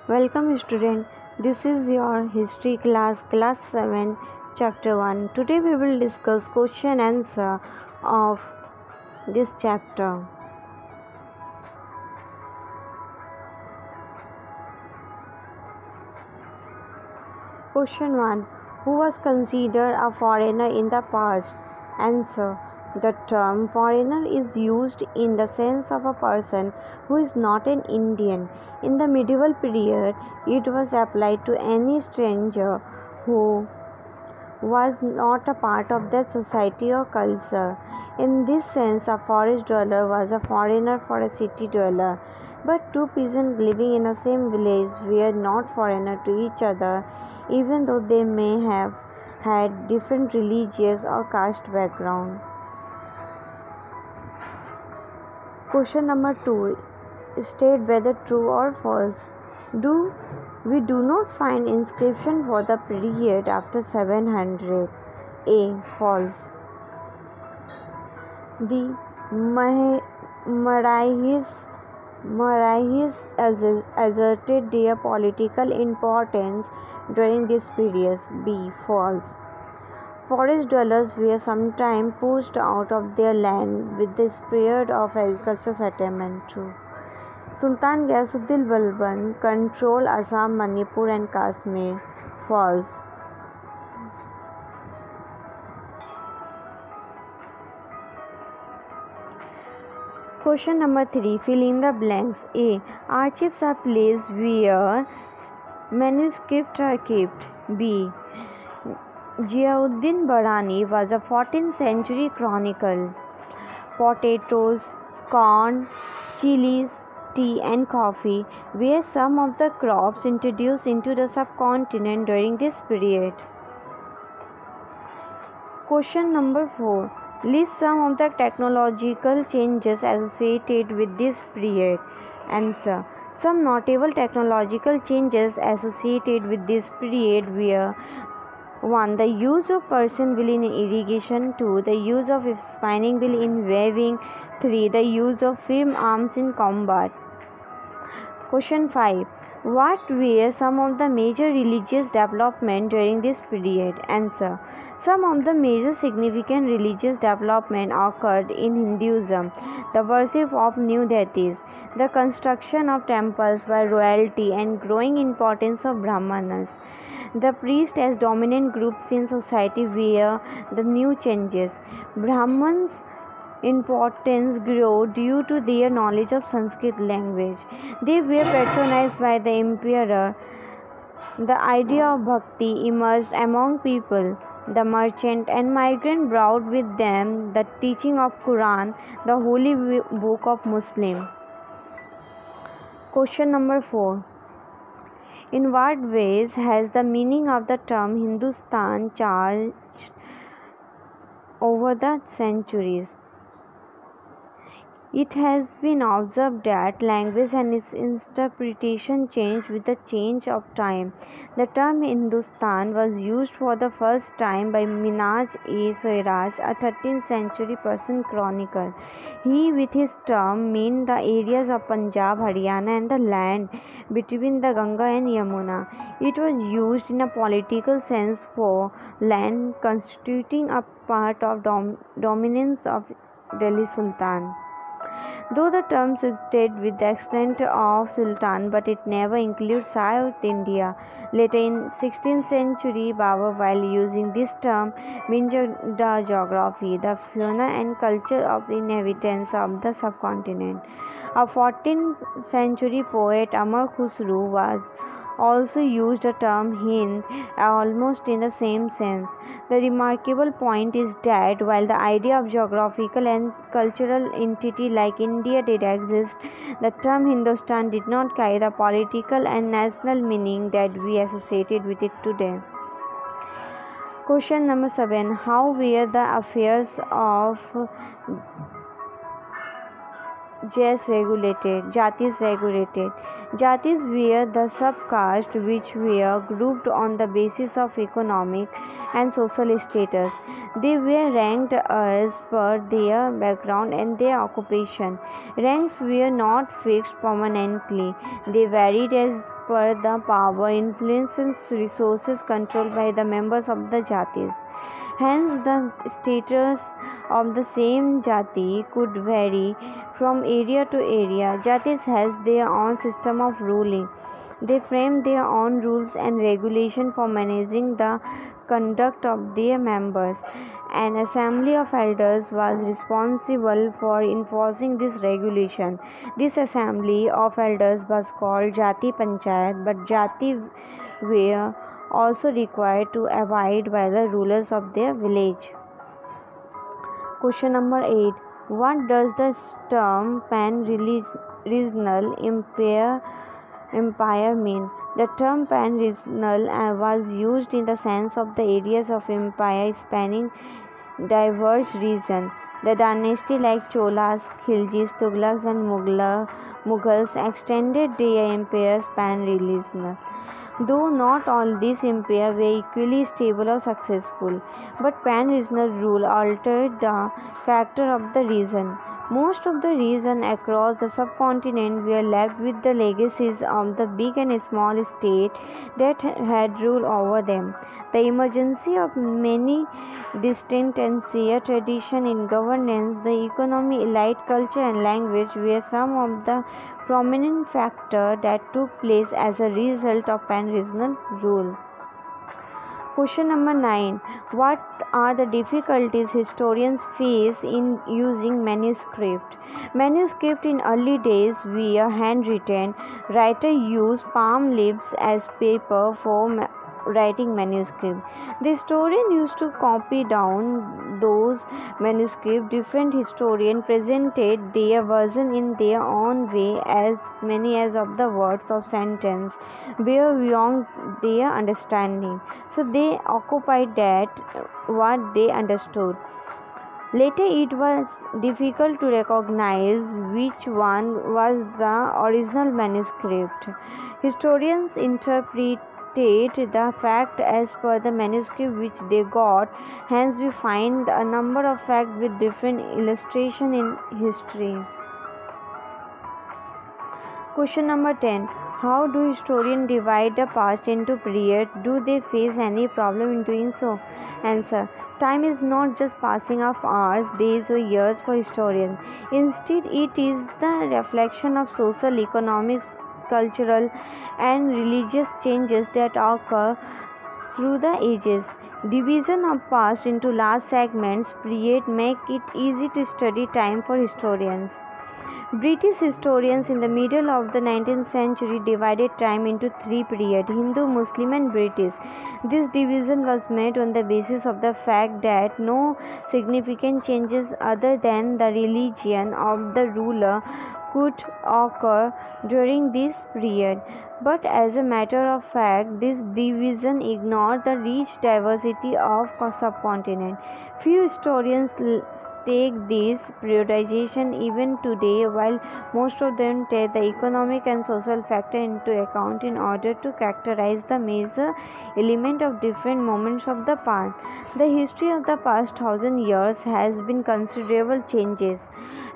Welcome student. This is your history class 7, chapter 1. Today we will discuss question answer of this chapter. Question 1. Who was considered a foreigner in the past? Answer. The term foreigner is used in the sense of a person who is not an Indian. In the medieval period, it was applied to any stranger who was not a part of that society or culture. In this sense, a forest dweller was a foreigner for a city dweller. But two peasants living in the same village were not foreigners to each other, even though they may have had different religious or caste background. Question number 2. State whether true or false. We do not find inscription for the period after 700. A. False. The Marathis asserted their political importance during this period. B. False. Forest dwellers were sometimes pushed out of their land with the spread of agricultural settlement. True. Sultan Ghiyasuddin Balban controlled Assam, Manipur and Kashmir. False. Question number 3. Fill in the blanks. A. Archives are placed where manuscripts are kept. B. Ziauddin Barani was a 14th century chronicle. Potatoes, corn, chilies, tea and coffee were some of the crops introduced into the subcontinent during this period. Question number 4. List some of the technological changes associated with this period. Answer. Some notable technological changes associated with this period were 1. The use of person wheel in irrigation. 2. The use of spinning wheel in weaving. 3. The use of firm arms in combat. Question 5. What were some of the major religious developments during this period? Answer. Some of the major significant religious development occurred in Hinduism, the worship of new deities, the construction of temples by royalty and growing importance of Brahmanas. The priests as dominant groups in society were the new changes. Brahmans' importance grew due to their knowledge of Sanskrit language. They were patronized by the emperor. The idea of bhakti emerged among people. The merchant and migrant brought with them the teaching of Quran, the holy book of Muslim. Question number 4. In what ways has the meaning of the term Hindustan changed over the centuries? It has been observed that language and its interpretation changed with the change of time. The term Hindustan was used for the first time by Minhaj-e-Siraj, a 13th century Persian chronicler. He, with his term, meant the areas of Punjab, Haryana and the land between the Ganga and Yamuna. It was used in a political sense for land constituting a part of dominance of Delhi Sultan. Though the term stayed with the extent of Sultan, but it never includes South India. Later in 16th century, Babur, while using this term, meant the geography, the fauna and culture of the inhabitants of the subcontinent. A 14th century poet Amar Khusru was also used the term Hind almost in the same sense. The remarkable point is that while the idea of geographical and cultural entity like India did exist, the term Hindustan did not carry the political and national meaning that we associated with it today. Question number 7. How were the affairs of jatis regulated? Jatis were the subcaste which were grouped on the basis of economic and social status. They were ranked as per their background and their occupation. Ranks were not fixed permanently. They varied as per the power, influence and resources controlled by the members of the jatis. Hence, the status of the same jati could vary from area to area. Jatis has their own system of ruling. They frame their own rules and regulations for managing the conduct of their members. An assembly of elders was responsible for enforcing this regulation. This assembly of elders was called Jati Panchayat, but Jati were also required to abide by the rulers of their village. Question number 8. What does the term pan-regional empire mean? The term pan-regional was used in the sense of the areas of empire spanning diverse regions. The dynasty like Cholas, Khiljis, Tughlaqs and Mughals extended their empires pan-regional. Though not all these empires were equally stable or successful, but pan-regional rule altered the character of the region. Most of the regions across the subcontinent were left with the legacies of the big and small states that had ruled over them. The emergence of many distinct and shared traditions in governance, the economy, elite culture and language were some of the prominent factors that took place as a result of pan-regional rule. Question number 9. What are the difficulties historians face in using manuscript? Manuscript in early days were handwritten. Writers used palm leaves as paper for writing manuscript. The historian used to copy down those manuscripts. Different historians presented their version in their own way. As many as of the words of sentence were beyond their understanding, so they occupied that what they understood. Later it was difficult to recognize which one was the original manuscript. Historians interpreted the fact as per the manuscript which they got. Hence we find a number of facts with different illustration in history. Question number 10. How do historians divide the past into periods? Do they face any problem in doing so? Answer. Time is not just passing of hours, days or years for historians. Instead, it is the reflection of social, economic, cultural and religious changes that occur through the ages. Division of past into large segments make it easy to study time for historians. British historians in the middle of the 19th century divided time into three periods: Hindu, Muslim and British. This division was made on the basis of the fact that no significant changes other than the religion of the ruler could occur during this period. But as a matter of fact, this division ignored the rich diversity of the subcontinent. Few historians take this periodization even today, while most of them take the economic and social factor into account in order to characterize the major element of different moments of the past. The history of the past 1,000 years has been considerable changes.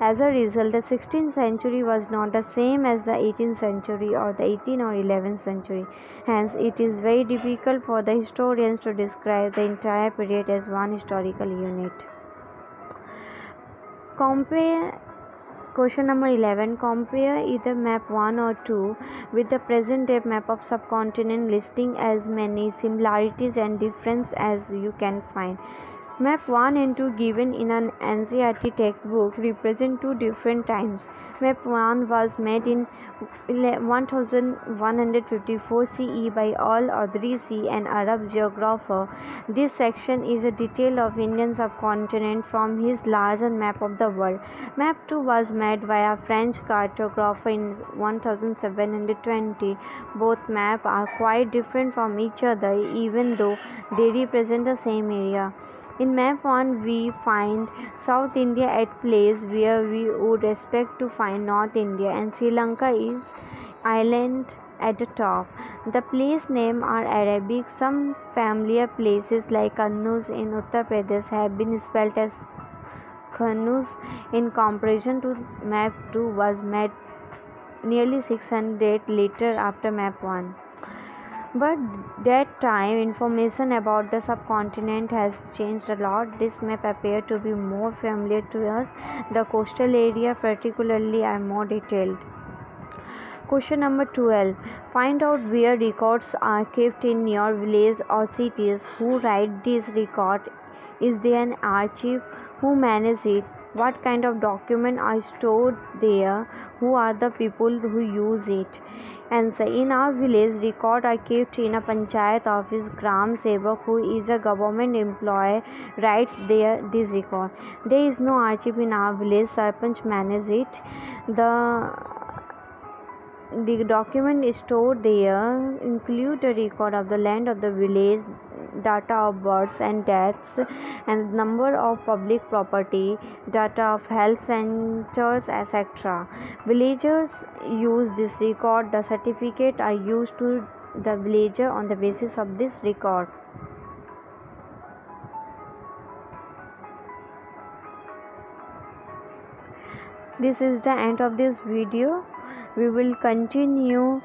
As a result, the 16th century was not the same as the 18th century or the 18th or 11th century. Hence, it is very difficult for the historians to describe the entire period as one historical unit. Question number 11. Compare either map 1 or 2 with the present day map of subcontinent, listing as many similarities and differences as you can find. Map 1 and 2 given in an NCERT textbook represent two different times. Map 1 was made in 1154 CE by Al-Adrisi, an Arab geographer. This section is a detail of Indian subcontinent from his larger map of the world. Map 2 was made by a French cartographer in 1720. Both maps are quite different from each other, even though they represent the same area. In map 1, we find South India at place where we would expect to find North India, and Sri Lanka is island at the top. The place names are Arabic. Some familiar places like Kannauj in Uttar Pradesh have been spelled as Khanus. In comparison to map 2 was made nearly 600 later after map 1. But that time information about the subcontinent has changed a lot. This map appears to be more familiar to us. The coastal area particularly are more detailed. Question number 12. Find out where records are kept in your village or cities. Who write this record? Is there an archive? Who manages it? What kind of documents are stored there? Who are the people who use it? Answer. In our village, records are kept in a panchayat office. Gram Sevak, who is a government employee, writes this record. There is no archive in our village. Sarpanch manages it. The document stored there include a record of the land of the village, data of births and deaths, and number of public property, data of health centers, etc. Villagers use this record. The certificates are used to the villager on the basis of this record. This is the end of this video. We will continue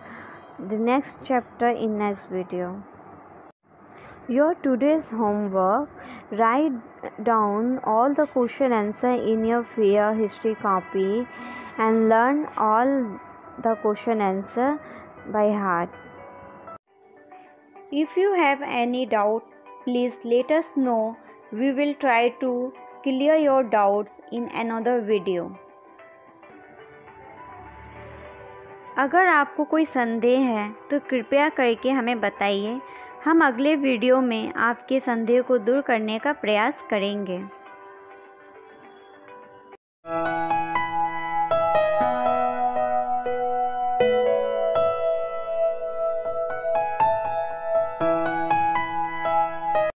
the next chapter in next video. Your today's homework: write down all the question answer in your fair history copy and learn all the question answer by heart. If you have any doubt, please let us know. We will try to clear your doubts in another video. अगर आपको कोई संदेह है तो कृपया करके हमें बताइए। हम अगले वीडियो में आपके संदेह को दूर करने का प्रयास करेंगे।